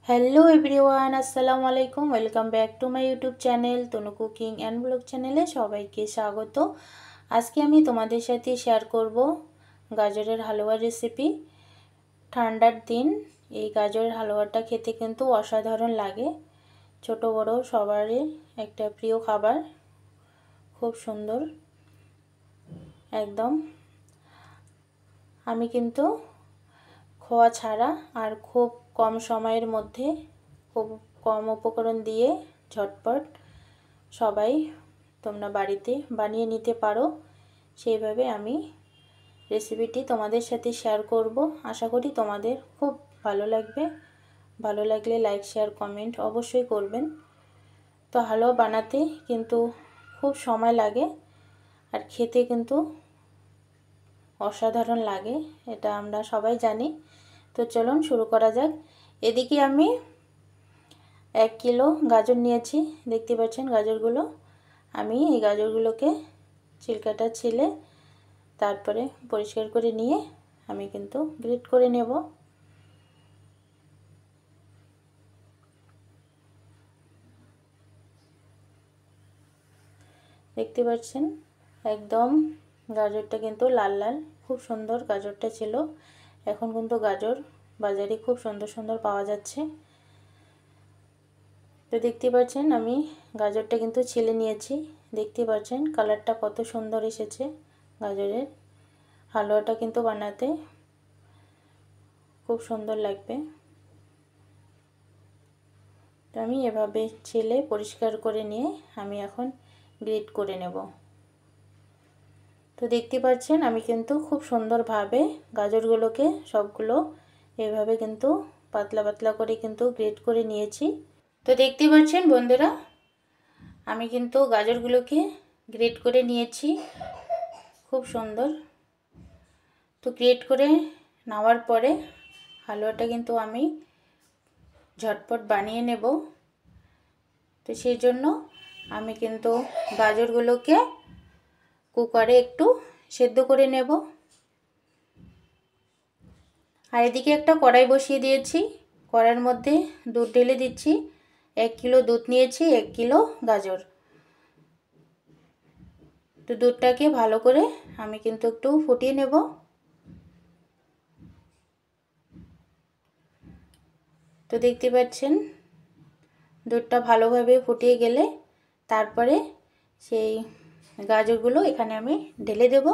Hello everyone, আসসালামু আলাইকুম। Welcome back to my YouTube channel Tanu cooking and blog চ্যানেলে সবাইকে স্বাগত। আজকে আমি তোমাদের সাথে শেয়ার করব গাজরের হালুয়ার রেসিপি। ঠান্ডার দিন এই গাজরের হালুয়াটা খেতে কিন্তু অসাধারণ লাগে। ছোট বড় সবারই একটা প্রিয় খাবার, খুব সুন্দর একদম। আমি কিন্তু খোয়া ছাড়া আর খুব কম সময়ের মধ্যে খুব কম উপকরণ দিয়ে ঝটপট সবাই তোমরা বাড়িতে বানিয়ে নিতে পারো, সেইভাবে আমি রেসিপিটি তোমাদের সাথে শেয়ার করব। আশা করি তোমাদের খুব ভালো লাগবে। ভালো লাগলে লাইক শেয়ার কমেন্ট অবশ্যই করবেন। তো হালুয়া বানাতে কিন্তু খুব সময় লাগে আর খেতে কিন্তু অসাধারণ লাগে, এটা আমরা সবাই জানি। তো চলুন শুরু করা যাক। এদিকে আমি 1 কিলো গাজর নিয়েছি, দেখতে পাচ্ছেন গাজরগুলো। আমি এই গাজরগুলোকে ছিলকাটা ছিলে তারপরে পরিষ্কার করে নিয়ে আমি কিন্তু গ্রেট করে নেব। দেখতে পাচ্ছেন একদম গাজরটা কিন্তু লাল লাল, খুব সুন্দর গাজরটা ছিল। এখন কিন্তু গাজর বাজারে খুব সুন্দর সুন্দর পাওয়া যাচ্ছে। তো দেখতে পাচ্ছেন আমি গাজরটা কিন্তু ছিলে নিয়েছি। দেখতে পাচ্ছেন কালারটা কত সুন্দর এসেছে। গাজরের হালুয়াটা কিন্তু বানাতে খুব সুন্দর লাগবে। তো আমি এভাবে ছিলে পরিষ্কার করে নিয়ে আমি এখন গ্রেট করে নেব। তো দেখতে পাচ্ছেন আমি কিন্তু খুব সুন্দরভাবে গাজরগুলোকে সবগুলো এভাবে কিন্তু পাতলা পাতলা করে কিন্তু গ্রেট করে নিয়েছি। তো দেখতে পাচ্ছেন বন্ধুরা, আমি কিন্তু গাজরগুলোকে গ্রেট করে নিয়েছি খুব সুন্দর। তো গ্রেট করে নেওয়ার পরে হালুয়াটা কিন্তু আমি ঝটপট বানিয়ে নেব। তো সেই জন্য আমি কিন্তু গাজরগুলোকে কুকারে একটু সেদ্ধ করে নেব। আর এদিকে একটা কড়াই বসিয়ে দিয়েছি, কড়াইয়ের মধ্যে দুধ ঢেলে দিচ্ছি। 1 কিলো দুধ নিয়েছি, 1 কিলো গাজর। তো দুধটাকে ভালো করে আমি কিন্তু একটু ফুটিয়ে নেব। তো দেখতে পাচ্ছেন দুধটা ভালোভাবে ফুটিয়ে গেলে তারপরে সেই গাজরগুলো এখানে আমি ঢেলে দেব।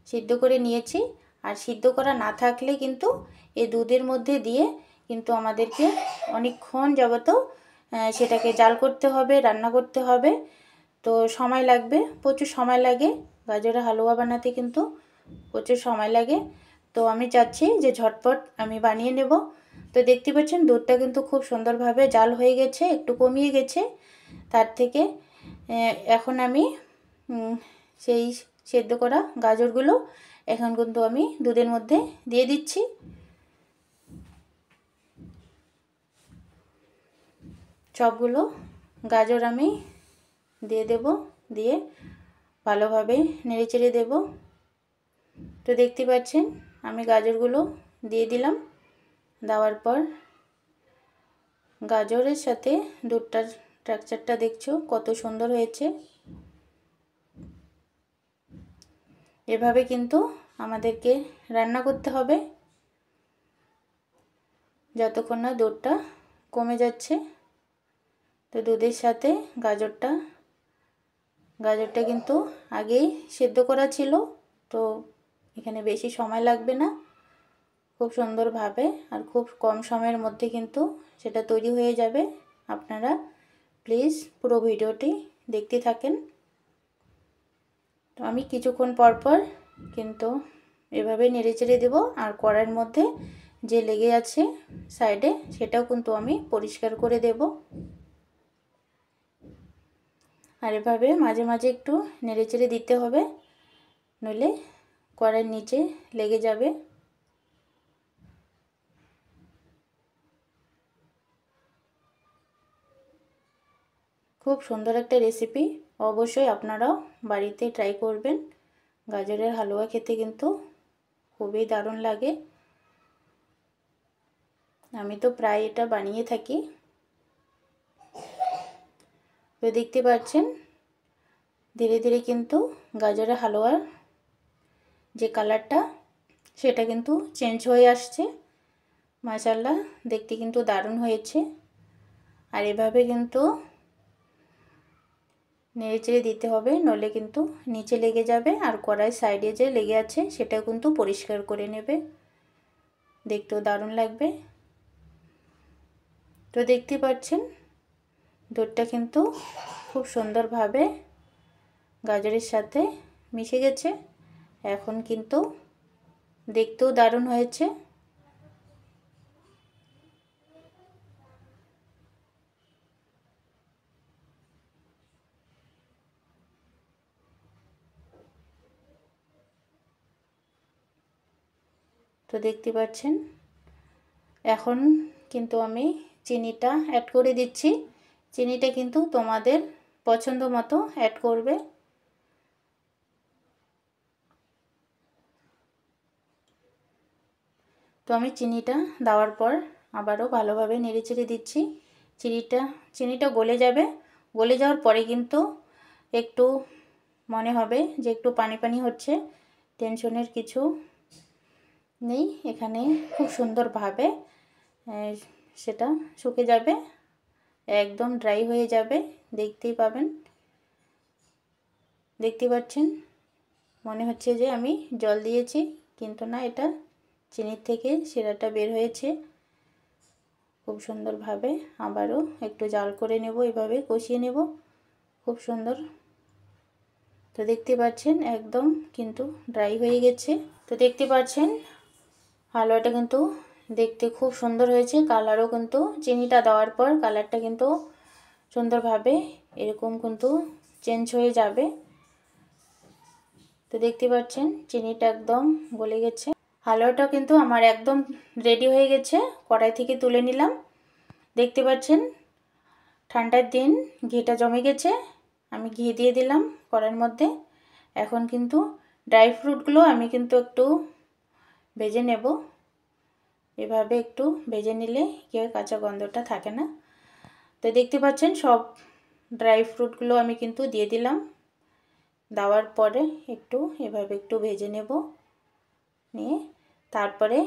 সিদ্ধ করে নিয়েছি, আর সিদ্ধ করা না থাকলে কিন্তু এই দুধের মধ্যে দিয়ে কিন্তু আমাদেরকে অনেকক্ষণ যাবত সেটাকে জাল করতে হবে, রান্না করতে হবে। তো সময় লাগবে, প্রচুর সময় লাগে। গাজরের হালুয়া বানাতে কিন্তু প্রচুর সময় লাগে। তো আমি চাচ্ছি যে ঝটপট আমি বানিয়ে নেব। তো দেখতে পাচ্ছেন দুধটা কিন্তু খুব সুন্দরভাবে জাল হয়ে গেছে, একটু কমিয়ে গেছে। তার থেকে এখন আমি সেই সেদ্ধ করা গাজরগুলো এখন কিন্তু আমি দুধের মধ্যে দিয়ে দিচ্ছি। সবগুলো গাজর আমি দিয়ে দেব, দিয়ে ভালোভাবে নেড়েচেড়ে দেব। তো দেখতে পাচ্ছেন আমি গাজরগুলো দিয়ে দিলাম। দেওয়ার পর গাজরের সাথে দুধটার টেক্সচারটা দেখছো কত সুন্দর হয়েছে। এভাবে কিন্তু আমাদেরকে রান্না করতে হবে যতক্ষণ না দুধটা কমে যাচ্ছে। তো দুধের সাথে গাজরটা কিন্তু আগেই সেদ্ধ করা ছিল, তো এখানে বেশি সময় লাগবে না। খুব সুন্দরভাবে আর খুব কম সময়ের মধ্যে কিন্তু সেটা তৈরি হয়ে যাবে। আপনারা প্লিজ পুরো ভিডিওটি দেখতে থাকেন। তো আমি কিছুক্ষণ পর পর কিন্তু এভাবে নেড়েচেড়ে দেব। আর কড়াইয়ের মধ্যে যে লেগে আছে সাইডে সেটাও কিন্তু আমি পরিষ্কার করে দেব। আর এভাবে মাঝে মাঝে একটু নেড়েচেড়ে দিতে হবে, নইলে কড়াইয়ের নিচে লেগে যাবে। খুব সুন্দর একটা রেসিপি, অবশ্যই আপনারাও বাড়িতে ট্রাই করবেন। গাজরের হালুয়া খেতে কিন্তু খুবই দারুণ লাগে। আমি তো প্রায় এটা বানিয়ে থাকি। তো দেখতে পাচ্ছেন ধীরে ধীরে কিন্তু গাজরের হালুয়ার যে কালারটা সেটা কিন্তু চেঞ্জ হয়ে আসছে। মাশাআল্লাহ দেখতে কিন্তু দারুণ হয়েছে। আর এভাবে কিন্তু নেড়েচেড়ে দিতে হবে, নইলে কিন্তু নিচে লেগে যাবে। আর কড়াই সাইডে যে লেগে আছে সেটাও কিন্তু পরিষ্কার করে নেবে, দেখতেও দারুণ লাগবে। তো দেখতে পাচ্ছেন দুধটা কিন্তু খুব সুন্দরভাবে গাজরের সাথে মিশে গেছে। এখন কিন্তু দেখতেও দারুণ হয়েছে। তো দেখতে পাচ্ছেন এখন কিন্তু আমি চিনিটা অ্যাড করে দিচ্ছি। চিনিটা কিন্তু তোমাদের পছন্দ মতো অ্যাড করবে। তো আমি চিনিটা দেওয়ার পর আবারও ভালোভাবে নেড়েচেড়ে দিচ্ছি। চিনিটা গলে যাবে। গলে যাওয়ার পরে কিন্তু একটু মনে হবে যে একটু পানি পানি হচ্ছে। টেনশনের কিছু নেই, এখানে খুব সুন্দরভাবে সেটা শুকে যাবে, একদম ড্রাই হয়ে যাবে। দেখতেই পাবেন, দেখতে পাচ্ছেন মনে হচ্ছে যে আমি জল দিয়েছি, কিন্তু না, এটা চিনির থেকে শিরাটা বের হয়েছে খুব সুন্দরভাবে। আবারও একটু জাল করে নেব, এভাবে কষিয়ে নেব খুব সুন্দর। তো দেখতে পাচ্ছেন একদম কিন্তু ড্রাই হয়ে গেছে। তো দেখতে পাচ্ছেন হালুয়াটা কিন্তু দেখতে খুব সুন্দর হয়েছে। কালারও কিন্তু চিনিটা দেওয়ার পর কালারটা কিন্তু সুন্দরভাবে এরকম কিন্তু চেঞ্জ হয়ে যাবে। তো দেখতে পাচ্ছেন চিনিটা একদম গলে গেছে। হালুয়াটা কিন্তু আমার একদম রেডি হয়ে গেছে। কড়াই থেকে তুলে নিলাম। দেখতে পাচ্ছেন ঠান্ডার দিন ঘিটা জমে গেছে, আমি ঘি দিয়ে দিলাম কড়াইয়ের মধ্যে। এখন কিন্তু ড্রাই ফ্রুটগুলো আমি কিন্তু একটু ভেজে নেব। এভাবে একটু ভেজে নিলে কি কাঁচা গন্ধটা থাকে না। তো দেখতে পাচ্ছেন সব ড্রাই ফ্রুটগুলো আমি কিন্তু দিয়ে দিলাম। দেওয়ার পরে একটু এভাবে একটু ভেজে নেব, নিয়ে তারপরে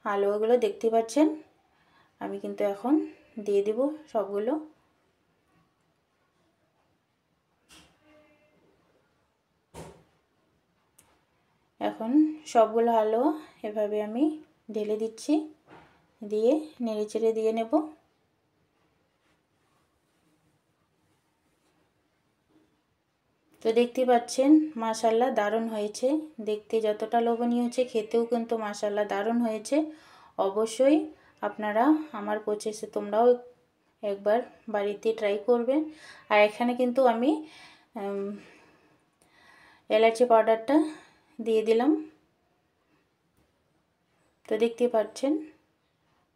হালুয়াগুলো দেখতে পাচ্ছেন আমি কিন্তু এখন দিয়ে দেব সবগুলো। এখন সবগুলো হালুয়া এভাবে আমি ঢেলে দিচ্ছি, দিয়ে নেড়েচেড়ে দিয়ে নেব। তো দেখতে পাচ্ছেন মাশাআল্লাহ দারুণ হয়েছে। দেখতে যতটা লোভনীয় হয়েছে খেতেও কিন্তু মাশাআল্লাহ দারুণ হয়েছে। অবশ্যই আপনারা আমার প্রসেসে তোমরাও একবার বাড়িতে ট্রাই করবেন। আর এখানে কিন্তু আমি এলাচি পাউডারটা দিয়ে দিলাম। তো দেখতে পাচ্ছেন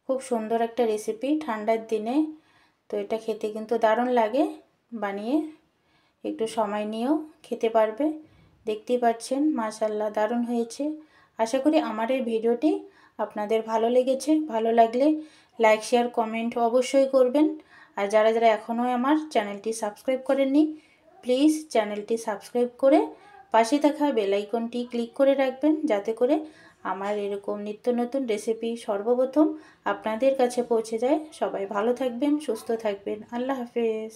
খুব সুন্দর একটা রেসিপি ঠান্ডার দিনে। তো এটা খেতে কিন্তু দারুণ লাগে, বানিয়ে একটু সময় নিয়েও খেতে পারবে। দেখতেই পাচ্ছেন মাশাআল্লাহ দারুণ হয়েছে। আশা করি আমার এই ভিডিওটি আপনাদের ভালো লেগেছে। ভালো লাগলে লাইক শেয়ার কমেন্ট অবশ্যই করবেন। আর যারা যারা এখনও আমার চ্যানেলটি সাবস্ক্রাইব করেননি প্লিজ চ্যানেলটি সাবস্ক্রাইব করে পাশে থাকা বেল আইকনটি ক্লিক করে রাখবেন, যাতে করে আমার এরকম নিত্য নতুন রেসিপি সর্বপ্রথম আপনাদের কাছে পৌঁছে যায়। সবাই ভালো থাকবেন, সুস্থ থাকবেন। আল্লাহ হাফেজ।